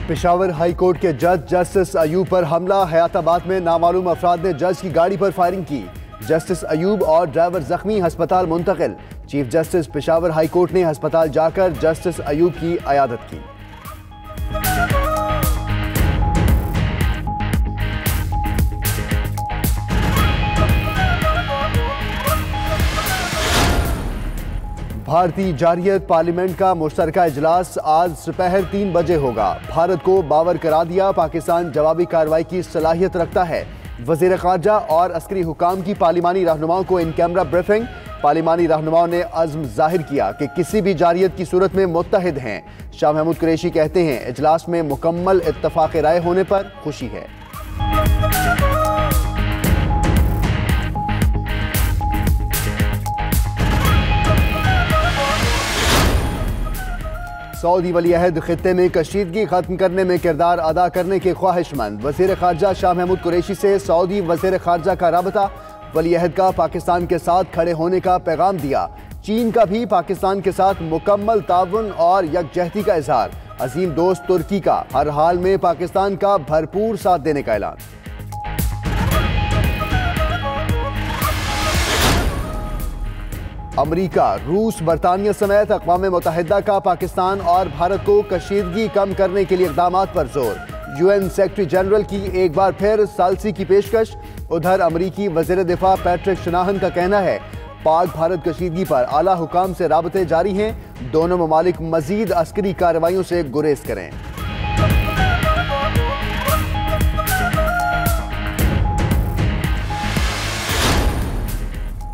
Peshawar high court के जज justice Ayub पर हमला। हयाताबाद में नामालूम अफराद ने जज की गाड़ी पर फायरिंग की। जस्टिस अयूब और ड्राइवर जख्मी, अस्पताल मुंतकिल। Chief justice Peshawar high court ने अस्पताल जाकर जस्टिस अयूब की अयादत की। भारतीय जारियत पार्लियामेंट का मुश्तरका इजलास आज दोपहर 3 बजे होगा। भारत को बावर करा दिया, पाकिस्तान जवाबी कार्रवाई की सलाहियत रखता है। वजीर खारजा और अस्करी हुकाम की पार्लिमानी रहनुमाओं को इन कैमरा ब्रीफिंग। पार्लिमानी रहनुमाओं ने अज़्म जाहिर किया कि किसी भी जारियत की सूरत में मुत्तहिद हैं। शाह महमूद कुरैशी कहते हैं इजलास में मुकम्मल इत्तफाक राय होने पर खुशी है। सऊदी वली अहद खित्ते में कशीदगी खत्म करने में किरदार अदा करने के ख्वाहिशमंद। वज़ीर खारजा शाह महमूद कुरैशी से सऊदी वज़ीर खारजा का राबता। वली अहद का पाकिस्तान के साथ खड़े होने का पैगाम दिया। चीन का भी पाकिस्तान के साथ मुकम्मल ताउन और यकजहती का इजहार। अजीम दोस्त तुर्की का हर हाल में पाकिस्तान का भरपूर साथ देने का ऐलान। अमरीका, रूस, बरतानिया समेत अक़वाम मुत्तहिदा का पाकिस्तान और भारत को कशीदगी कम करने के लिए इक़दाम पर जोर। यूएन सेक्रेटरी जनरल की एक बार फिर सालसी की पेशकश। उधर अमरीकी वज़ीर दिफा पैट्रिक शनाहन का कहना है पाक भारत कशीदगी पर आला हुकाम से राबते जारी हैं। दोनों ममालिक मजीद अस्करी कार्रवाइयों से गुरेज करें।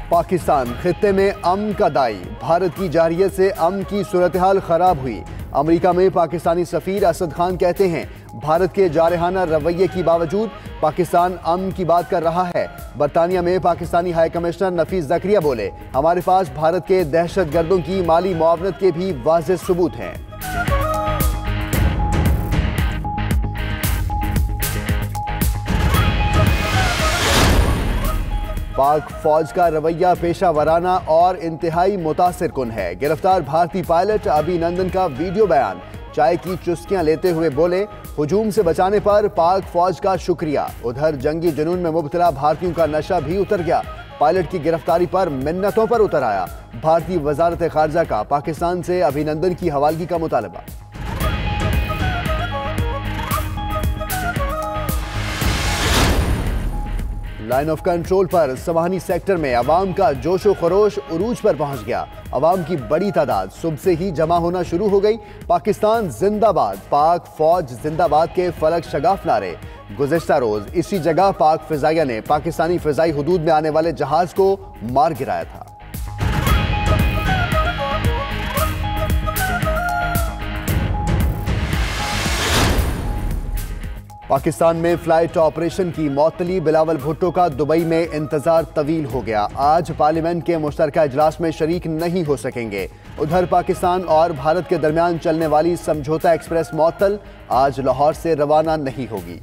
पाकिस्तान खित्ते में अमन का दाई। भारत की जारियत से अमन की सूरत हाल खराब हुई। अमेरिका में पाकिस्तानी सफीर असद खान कहते हैं भारत के जारहाना रवैये की बावजूद पाकिस्तान अमन की बात कर रहा है। बरतानिया में पाकिस्तानी हाई कमिश्नर नफीस ज़करिया बोले हमारे पास भारत के दहशत गर्दों की माली मुआवनत के भी वाज़ेह सबूत हैं। पाक फौज का रवैया पेशा वराना और इंतहाई मुतासिर कुन है। गिरफ्तार भारतीय पायलट अभिनंदन का वीडियो बयान। चाय की चुस्कियां लेते हुए बोले हुजूम से बचाने पर पाक फौज का शुक्रिया। उधर जंगी जुनून में मुब्तला भारतीयों का नशा भी उतर गया। पायलट की गिरफ्तारी पर मिन्नतों पर उतर आया। भारतीय वजारत खारजा का पाकिस्तान से अभिनंदन की हवालगी का मुतालबा। लाइन ऑफ कंट्रोल पर समानी सेक्टर में अवाम का जोशो खरोश उरूज पर पहुंच गया। अवाम की बड़ी तादाद सुबह से ही जमा होना शुरू हो गई। पाकिस्तान जिंदाबाद, पाक फौज जिंदाबाद के फलक शगाफ नारे। गुज़िश्ता रोज इसी जगह पाक फिजाइया ने पाकिस्तानी फिजाई हुदूद में आने वाले जहाज को मार गिराया था। पाकिस्तान में फ्लाइट ऑपरेशन की मौतली। बिलावल भुट्टो का दुबई में इंतजार तवील हो गया। आज पार्लियामेंट के मुश्तरका इजलास में शरीक नहीं हो सकेंगे। उधर पाकिस्तान और भारत के दरमियान चलने वाली समझौता एक्सप्रेस मअतल आज लाहौर से रवाना नहीं होगी।